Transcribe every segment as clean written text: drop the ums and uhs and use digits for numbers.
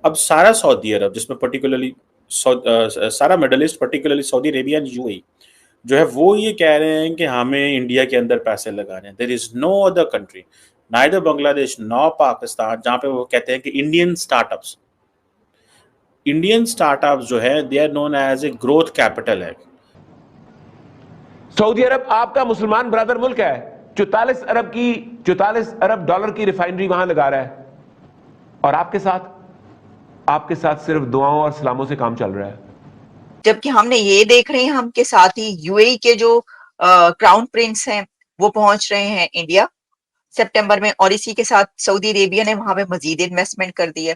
अब सारा सऊदी अरब, जिसमें पर्टिकुलरली सारा middle east, particularly Saudi Arabia and UAE जो है, वो ये कह रहे हैं कि हमें इंडिया के अंदर पैसे लगाने हैं। There is no other country, neither Bangladesh nor Pakistan, जहां पे वो कहते हैं कि इंडियन स्टार्टअप्स जो है they are known as a growth capital है। सऊदी अरब आपका मुसलमान ब्रदर मुल्क है, 44 अरब डॉलर की रिफाइनरी वहां लगा रहा है, और आपके साथ सिर्फ दुआओं और सलामों से काम चल रहा है। जबकि हमने ये देख रहे हैं, हम के साथ ही यूएई के जो क्राउन प्रिंस हैं वो पहुंच रहे हैं इंडिया सितंबर में, और इसी के साथ सऊदी अरेबिया ने वहां पे मजीद इन्वेस्टमेंट कर दी है।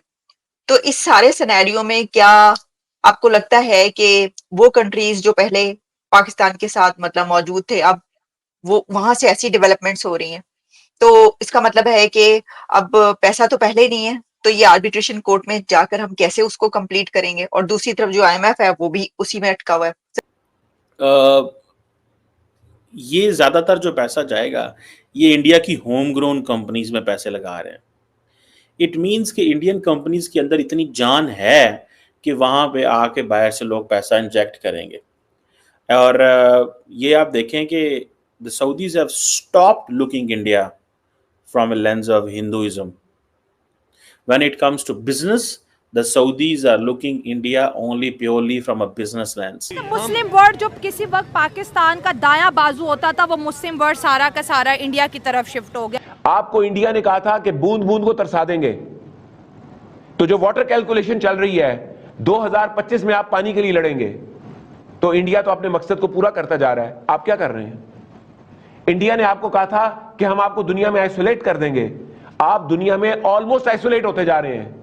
तो इस सारे सिनेरियो में क्या आपको लगता है कि वो कंट्रीज जो पहले पाकिस्तान के साथ मतलब मौजूद थे, अब वो वहां से ऐसी डेवलपमेंट्स हो रही हैं, तो इसका मतलब है कि अब पैसा तो पहले नहीं है, तो ये आर्बिट्रेशन कोर्ट में जाकर हम कैसे उसको कंप्लीट करेंगे? और दूसरी तरफ जो आईएमएफ है वो भी उसी में अटका हुआ है। ये ज्यादातर जो पैसा जाएगा ये इंडिया की होम ग्रोन कंपनीज में पैसे लगा रहे हैं। इट मीन्स कि इंडियन कंपनीज के अंदर इतनी जान है कि वहां पे आके बाहर से लोग पैसा इंजेक्ट करेंगे। और ये आप देखें कि the Saudis have stopped looking India from a lens of Hinduism. When it comes to business, the Saudis are looking India only purely from a business lens. Muslim world जो किसी वक्त पाकिस्तान का दायां बाजू होता था, वो मुस्लिम वर्ल्ड सारा का सारा इंडिया की तरफ शिफ्ट हो गया। आपको इंडिया ने कहा था कि बूंद बूंद को तरसा देंगे, तो जो वाटर कैलकुलेशन चल रही है 2025 में आप पानी के लिए लड़ेंगे, तो इंडिया तो अपने मकसद को पूरा करता जा रहा है। आप क्या कर रहे हैं? इंडिया ने आपको कहा था कि हम आपको दुनिया में आइसोलेट कर देंगे, आप दुनिया में ऑलमोस्ट आइसोलेट होते जा रहे हैं।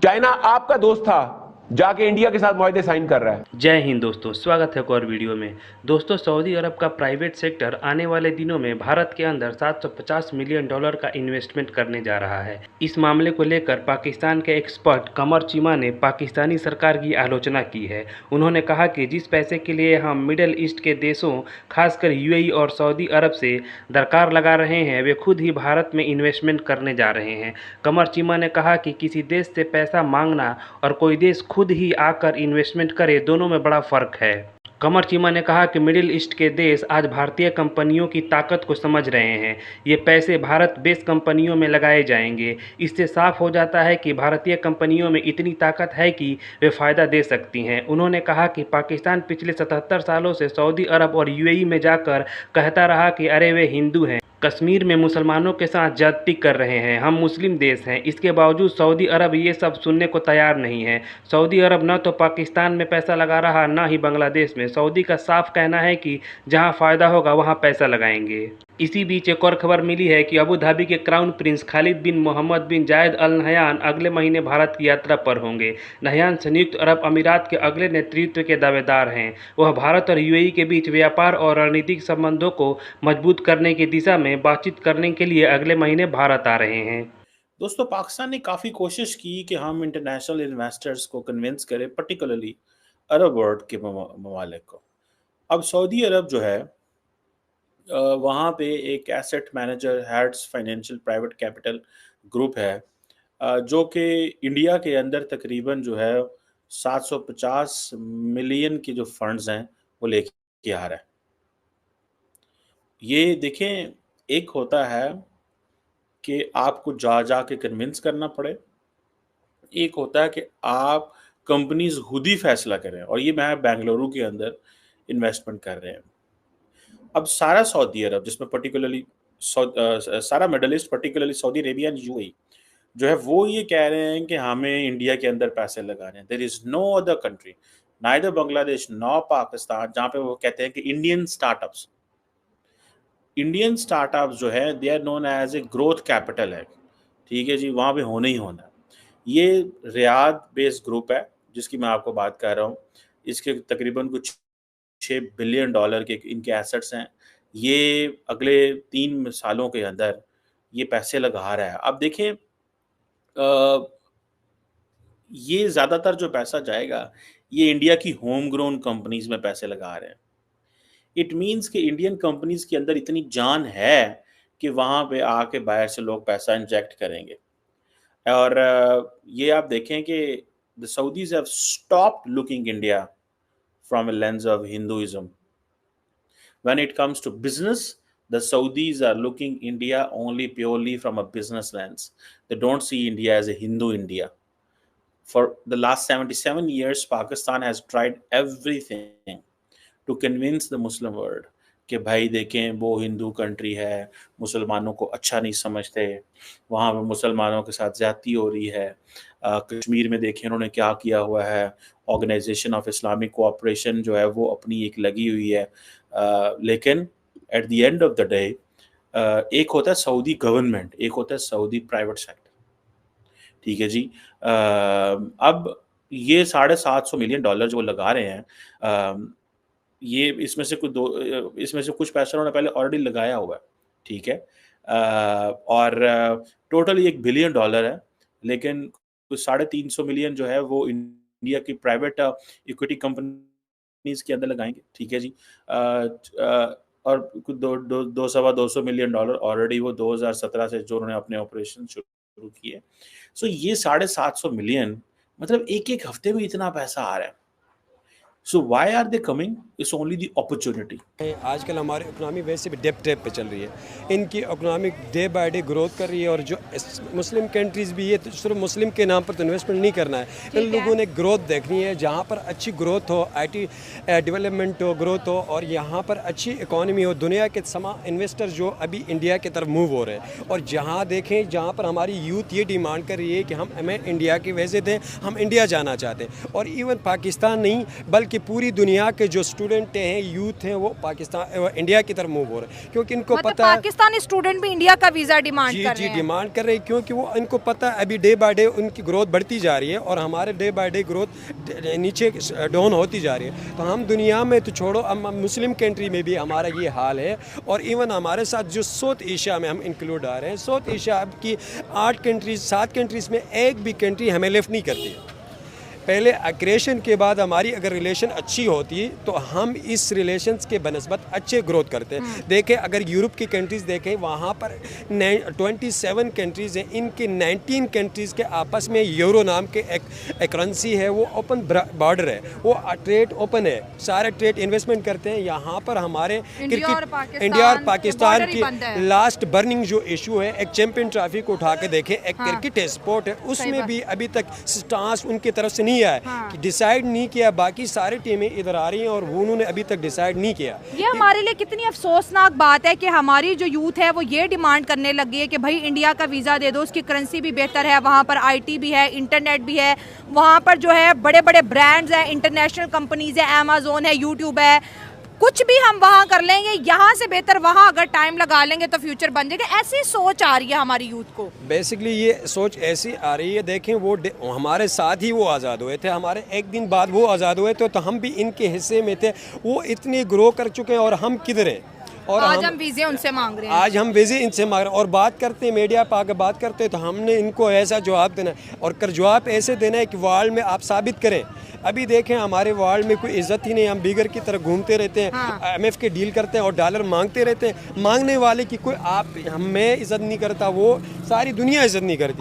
चाइना आपका दोस्त था, जाके इंडिया के साथ मुआहदे साइन कर रहा है। जय हिंद दोस्तों, स्वागत है एक और वीडियो में। दोस्तों, सऊदी अरब का प्राइवेट सेक्टर आने वाले दिनों में भारत के अंदर 750 मिलियन डॉलर का इन्वेस्टमेंट करने जा रहा है। इस मामले को लेकर पाकिस्तान के एक्सपर्ट कमर चीमा ने पाकिस्तानी सरकार की आलोचना की है। उन्होंने कहा कि जिस पैसे के लिए हम मिडिल ईस्ट के देशों खासकर यूएई और सऊदी अरब से दरकार लगा रहे हैं, वे खुद ही भारत में इन्वेस्टमेंट करने जा रहे हैं। कमर चीमा ने कहा कि किसी देश से पैसा मांगना और कोई देश खुद ही आकर इन्वेस्टमेंट करे, दोनों में बड़ा फर्क है। कमर चीमा ने कहा कि मिडिल ईस्ट के देश आज भारतीय कंपनियों की ताकत को समझ रहे हैं। ये पैसे भारत बेस्ड कंपनियों में लगाए जाएंगे। इससे साफ हो जाता है कि भारतीय कंपनियों में इतनी ताकत है कि वे फ़ायदा दे सकती हैं। उन्होंने कहा कि पाकिस्तान पिछले 77 सालों से सऊदी अरब और यूएई में जाकर कहता रहा कि अरे वे हिंदू हैं, कश्मीर में मुसलमानों के साथ ज्यादती कर रहे हैं, हम मुस्लिम देश हैं। इसके बावजूद सऊदी अरब ये सब सुनने को तैयार नहीं है। सऊदी अरब न तो पाकिस्तान में पैसा लगा रहा, न ही बांग्लादेश में। सऊदी का साफ कहना है कि जहां फ़ायदा होगा वहां पैसा लगाएंगे। इसी बीच एक और खबर मिली है कि अबू धाबी के क्राउन प्रिंस खालिद बिन मोहम्मद बिन जायद अल नहयान अगले महीने भारत की यात्रा पर होंगे। नहयान संयुक्त अरब अमीरात के अगले नेतृत्व के दावेदार हैं। वह भारत और यूएई के बीच व्यापार और रणनीतिक संबंधों को मजबूत करने की दिशा में बातचीत करने के लिए अगले महीने भारत आ रहे हैं। दोस्तों, पाकिस्तान ने काफ़ी कोशिश की कि हम इंटरनेशनल इन्वेस्टर्स को कन्विंस करें, पर्टिकुलरली अरब वर्ल्ड के ममालिक को। अब सऊदी अरब जो है वहाँ पे एक asset manager heads financial private capital group है, जो कि इंडिया के अंदर तकरीबन जो है 750 मिलियन के जो फंड्स हैं वो लेके आ रहा है। ये देखें, एक होता है कि आपको जा के कन्विंस करना पड़े, एक होता है कि आप कंपनीज खुद ही फैसला करें, और ये मैं बेंगलुरु के अंदर इन्वेस्टमेंट कर रहे हैं। अब सारा सऊदी अरब, जिसमें पर्टिकुलरली सारा middle east, particularly Saudi Arabia and UAE जो है, वो ये कह रहे हैं कि हमें इंडिया के अंदर पैसे लगाने हैं। There is no other country, neither Bangladesh nor Pakistan, जहां पे वो कहते हैं कि इंडियन स्टार्टअप्स जो है they are known as a growth capital है। ठीक है जी, वहाँ पे होना ही होना है। ये रियाद बेस्ड ग्रुप है जिसकी मैं आपको बात कर रहा हूँ। इसके तकरीबन कुछ 6 बिलियन डॉलर के इनके एसेट्स हैं। ये अगले 3 सालों के अंदर ये पैसे लगा रहा है। अब देखें, ये ज़्यादातर जो पैसा जाएगा ये इंडिया की होम ग्रोन कंपनीज में पैसे लगा रहे हैं। इट मीन्स कि इंडियन कंपनीज के अंदर इतनी जान है कि वहाँ पे आके बाहर से लोग पैसा इंजेक्ट करेंगे। और ये आप देखें कि the Saudis have stopped looking India from a lens of Hinduism. When it comes to business, the Saudis are looking India only purely from a business lens. They don't see India as a Hindu India. For the last 77 years, Pakistan has tried everything to convince the Muslim world कि भाई देखें वो Hindu country है, मुसलमानों को अच्छा नहीं समझते, वहाँ पे मुसलमानों के साथ ज़्यादती हो रही है. कश्मीर में देखें उन्होंने क्या किया हुआ है. ऑर्गेनाइजेशन ऑफ इस्लामिक कोऑपरेशन जो है वो अपनी एक लगी हुई है. लेकिन at the end of the day एक होता है सऊदी गवर्नमेंट, एक होता है सऊदी प्राइवेट सेक्टर. ठीक है जी. अब ये $750 मिलियन जो वो लगा रहे हैं, ये इसमें से कुछ पैसा उन्होंने पहले ऑलरेडी लगाया हुआ है. ठीक है. और टोटल $1 बिलियन है, लेकिन कुछ 350 मिलियन जो है वो इंडिया की प्राइवेट इक्विटी कंपनीज के अंदर लगाएंगे. ठीक है जी. और कुछ 200 मिलियन ऑलरेडी वो 2017 से जो उन्होंने अपने ऑपरेशन शुरू किए. सो ये 750 मिलियन मतलब एक हफ्ते में इतना पैसा आ रहा है. So why are they coming? It's only the opportunity. आजकल हमारी इकोनॉमी वैसे भी डेप पे चल रही है. इनकी economic day by day growth कर रही है, और जो मुस्लिम कंट्रीज़ भी है तो सिर्फ मुस्लिम के नाम पर तो इन्वेस्टमेंट नहीं करना है. इन लोगों ने ग्रोथ देखनी है, जहाँ पर अच्छी ग्रोथ हो, IT डेवलपमेंट हो, ग्रोथ हो, और यहाँ पर अच्छी इकोनॉमी हो. दुनिया के तमाम इन्वेस्टर जो अभी इंडिया की तरफ मूव हो रहे हैं, और जहाँ देखें जहाँ पर हमारी यूथ ये डिमांड कर रही है कि हमें इंडिया के वैसे दें, हम इंडिया जाना चाहते हैं. और इवन पाकिस्तान नहीं बल्कि पूरी दुनिया के जो स्टूडेंट हैं, यूथ हैं, वो इंडिया की तरफ मूव हो रहे हैं, क्योंकि इनको मतलब पता है पाकिस्तानी स्टूडेंट भी इंडिया का वीजा डिमांड कर रहे हैं. डिमांड कर रहे हैं, क्योंकि वो इनको पता है अभी डे बाय डे उनकी ग्रोथ बढ़ती जा रही है, और हमारे डे बाय डे ग्रोथ नीचे डाउन होती जा रही है. तो हम दुनिया में तो छोड़ो, हम मुस्लिम कंट्री में भी हमारा ये हाल है. और इवन हमारे साथ जो साउथ एशिया में हम इंक्लूड आ रहे हैं, साउथ एशिया की 7 कंट्रीज़ में एक भी कंट्री हमें लेफ्ट नहीं करती है. पहले अग्रेशन के बाद हमारी अगर रिलेशन अच्छी होती तो हम इस रिलेशंस के बनस्बत अच्छे ग्रोथ करते हैं. देखें अगर यूरोप की कंट्रीज़ देखें, वहाँ पर 27 कंट्रीज़ हैं, इनके 19 कंट्रीज़ के आपस में यूरो नाम के एक करेंसी है, वो ओपन बॉर्डर है, वो ट्रेड ओपन है, सारे ट्रेड इन्वेस्टमेंट करते हैं. यहाँ पर हमारे इंडिया और पाकिस्तान की लास्ट बर्निंग जो इशू है, एक चैंपियन ट्रॉफी को उठा के देखें, एक क्रिकेट स्पोर्ट है, उसमें भी अभी तक स्टांस उनकी तरफ से नहीं है कि डिसाइड नहीं किया. बाकी सारी टीमें इधर आ रही हैं और उन्होंने अभी तक डिसाइड नहीं किया. ये हमारे लिए कितनी अफसोसनाक बात है कि हमारी जो यूथ है वो ये डिमांड करने लगी है कि भाई इंडिया का वीज़ा दे दो, उसकी करेंसी भी बेहतर है, वहाँ पर IT भी है, इंटरनेट भी है, वहाँ पर जो है बड़े बड़े ब्रांड्स हैं, इंटरनेशनल कंपनीज है, अमेजोन है, यूट्यूब है, कुछ भी हम वहाँ कर लेंगे, यहाँ से बेहतर वहाँ अगर टाइम लगा लेंगे तो फ्यूचर बन जाएगा. ऐसी सोच आ रही है हमारी यूथ को. बेसिकली ये सोच ऐसी आ रही है. देखें वो हमारे साथ ही वो आज़ाद हुए थे, हमारे एक दिन बाद वो आज़ाद हुए थे, तो हम भी इनके हिस्से में थे. वो इतने ग्रो कर चुके हैं और हम किधर हैं. और आज हम वीज़े उनसे मांग रहे हैं. आज हम वीज़े इनसे मांग रहे हैं, और बात करते हैं मीडिया पर आकर बात करते हैं तो हमने इनको ऐसा जवाब देना है, और जवाब ऐसे देना है कि वर्ल्ड में आप साबित करें. अभी देखें हमारे वर्ल्ड में कोई इज्जत ही नहीं, हम बीगर की तरह घूमते रहते हैं. IMF के डील करते हैं और डॉलर मांगते रहते हैं. मांगने वाले की कोई आप हमें इज्जत नहीं करता, वो सारी दुनिया इज्जत नहीं करती.